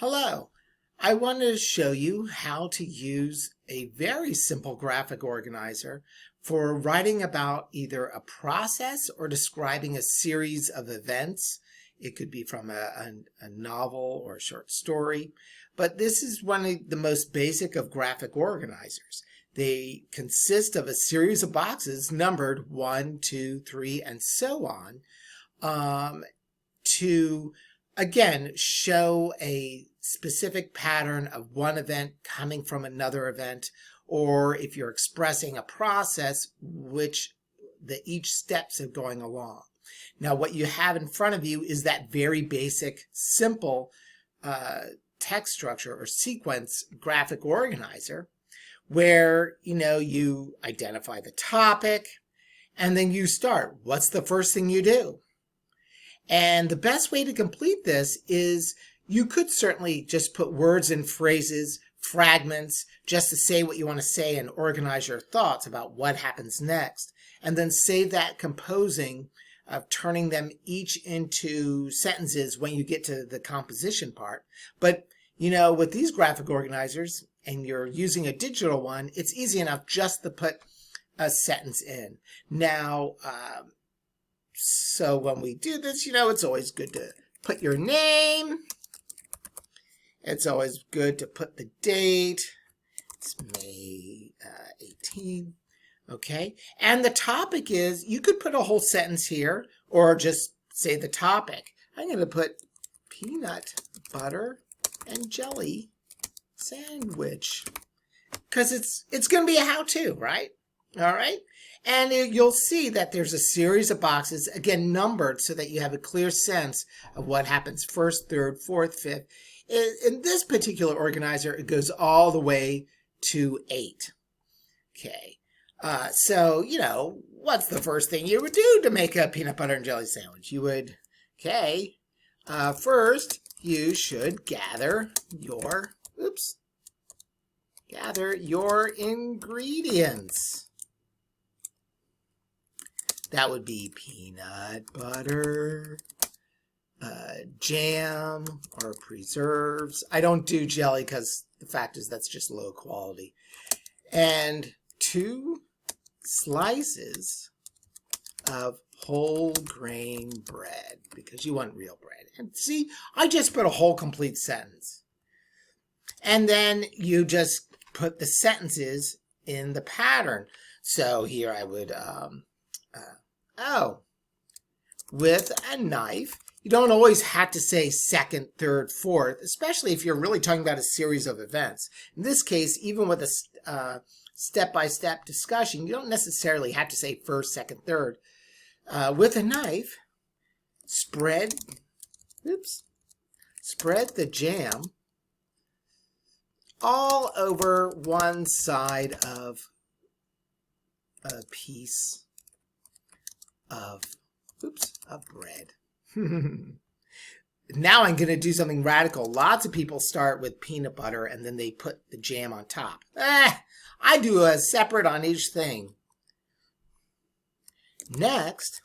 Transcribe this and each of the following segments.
Hello, I wanted to show you how to use a very simple graphic organizer for writing about either a process or describing a series of events. It could be from a novel or a short story, but this is one of the most basic of graphic organizers. They consist of a series of boxes numbered 1, 2, 3, and so on, to again show a specific pattern of one event coming from another event, or if you're expressing a process, which each steps of going along. Now what you have in front of you is that very basic, simple text structure or sequence graphic organizer where you identify the topic and then you start. What's the first thing you do? And the best way to complete this is you could certainly just put words and phrases, fragments, just to say what you want to say and organize your thoughts about what happens next. And then save that composing of turning them each into sentences when you get to the composition part. But, with these graphic organizers, and you're using a digital one, it's easy enough just to put a sentence in. Now, so when we do this, it's always good to put your name. It's always good to put the date. It's May 18. Okay. And the topic is, you could put a whole sentence here or just say the topic. I'm going to put peanut butter and jelly sandwich because it's going to be a how-to, right? All right. And you'll see that there's a series of boxes, again, numbered so that you have a clear sense of what happens first, third, fourth, fifth. In this particular organizer, it goes all the way to 8. Okay. So, what's the first thing you would do to make a peanut butter and jelly sandwich? You would, first, you should gather your ingredients. That would be peanut butter, jam, or preserves. I don't do jelly because the fact is that's just low quality. And 2 slices of whole grain bread because you want real bread. And see, I just put a whole complete sentence. And then you just put the sentences in the pattern. So here I would, with a knife. You don't always have to say second, third, fourth, especially if you're really talking about a series of events. In this case, even with a step-by-step discussion, you don't necessarily have to say first, second, third. With a knife, spread the jam all over one side of a piece of bread. Now I'm going to do something radical. Lots of people start with peanut butter and then they put the jam on top. I do a separate on each thing. Next,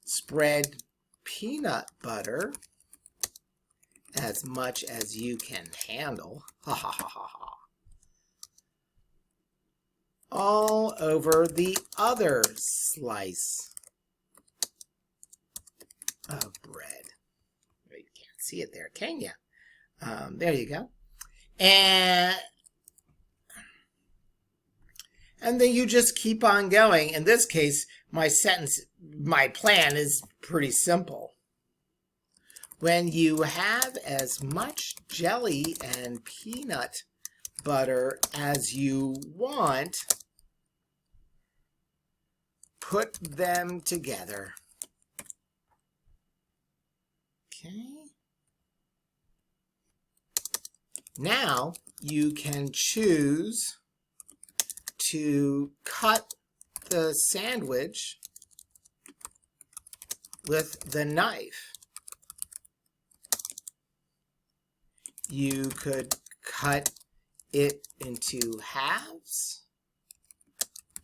spread peanut butter as much as you can handle. Ha ha ha ha ha. All over the other slice of bread. You can't see it there, can you? There you go. And then you just keep on going. In this case, my plan is pretty simple. When you have as much jelly and peanut butter as you want, put them together. Okay. Now you can choose to cut the sandwich with the knife. You could cut it into halves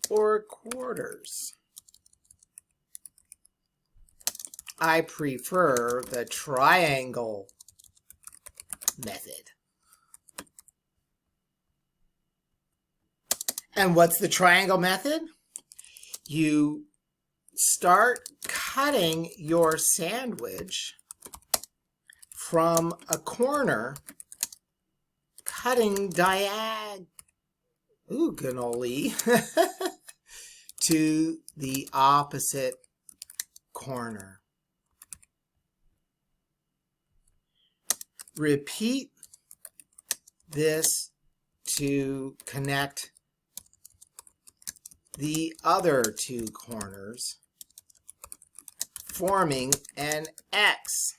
or quarters. I prefer the triangle method. And what's the triangle method? You start cutting your sandwich from a corner, cutting diagonally to the opposite corner. Repeat this to connect the other two corners, forming an X.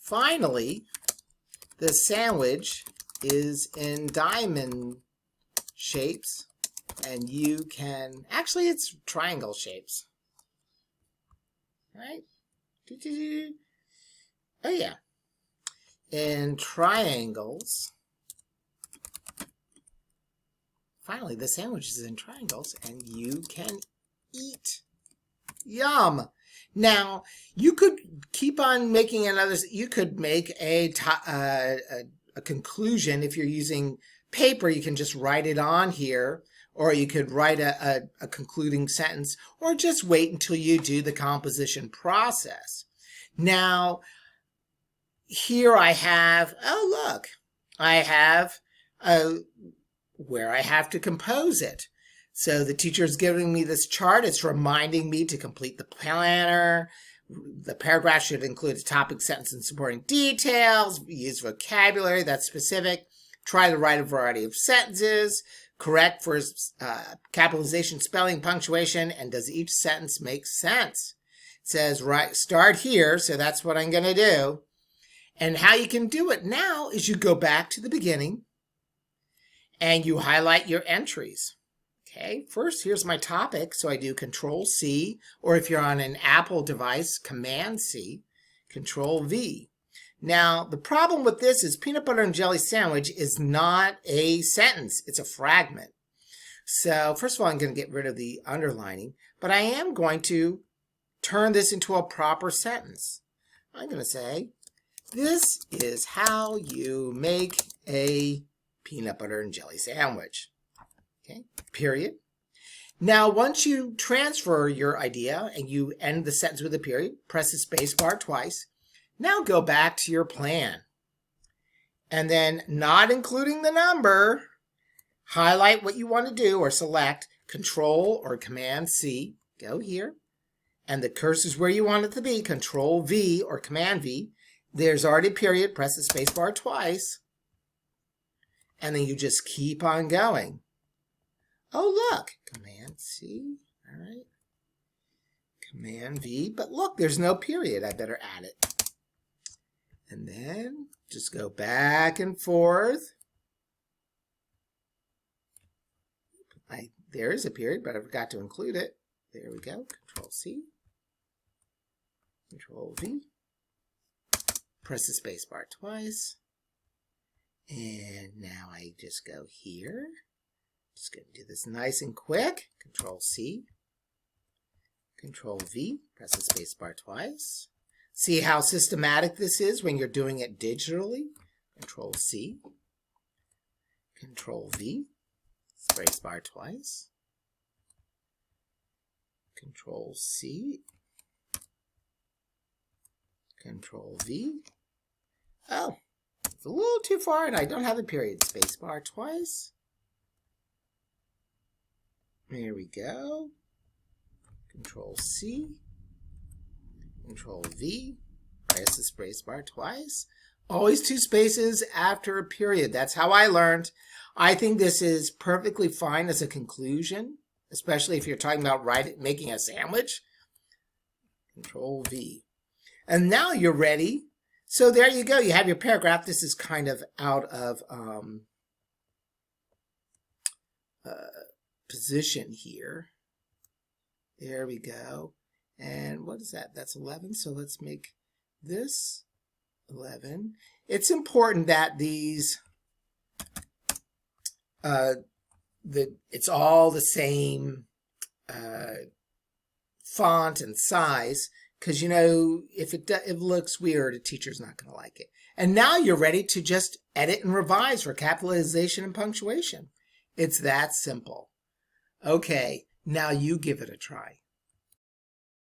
Finally, the sandwich is in diamond shapes, and you can, actually it's triangle shapes. Right? Oh yeah. In triangles. Finally, the sandwich is in triangles, and you can eat. Yum! Now, you could keep on making another, you could make a conclusion. If you're using paper, you can just write it on here, or you could write a concluding sentence, or just wait until you do the composition process. Now, here I have, oh look, I have where I have to compose it. So the teacher is giving me this chart. It's reminding me to complete the planner. The paragraph should include a topic, sentence, and supporting details. Use vocabulary that's specific. Try to write a variety of sentences. Correct for capitalization, spelling, punctuation, and does each sentence make sense? It says, right, start here, so that's what I'm going to do. And how you can do it now is you go back to the beginning and you highlight your entries. Okay, first here's my topic, so I do Control-C, or if you're on an Apple device, Command-C, Control-V. Now, the problem with this is peanut butter and jelly sandwich is not a sentence, it's a fragment. So first of all, I'm going to get rid of the underlining, but I am going to turn this into a proper sentence. I'm going to say, this is how you make a peanut butter and jelly sandwich. Okay, period. Now, once you transfer your idea and you end the sentence with a period, press the space bar twice. Now go back to your plan. And then, not including the number, highlight what you want to do or select Control or Command-C. Go here. And the cursor is where you want it to be, Control-V or Command-V. There's already a period. Press the space bar twice. And then you just keep on going. Oh, look. Command-C. All right. Command-V. But look, there's no period. I better add it. And then just go back and forth. There is a period, but I forgot to include it. There we go. Control-C. Control-V. Press the space bar twice. And now I just go here. Just going to do this nice and quick. Control-C. Control-V. Press the space bar twice. See how systematic this is when you're doing it digitally? Control-C. Control-V. Space bar twice. Control-C. Control-V. Oh, it's a little too far and I don't have a period. Space bar twice. There we go. Control-C. Control-V. Press the space bar twice. Always two spaces after a period. That's how I learned. I think this is perfectly fine as a conclusion, especially if you're talking about making a sandwich. Control-V. And now you're ready. So there you go. You have your paragraph. This is kind of out of position here. There we go. And what is that? That's 11. So let's make this 11. It's important that these, it's all the same font and size, because you know, if it looks weird, a teacher's not going to like it. And now you're ready to just edit and revise for capitalization and punctuation. It's that simple. Okay, now you give it a try.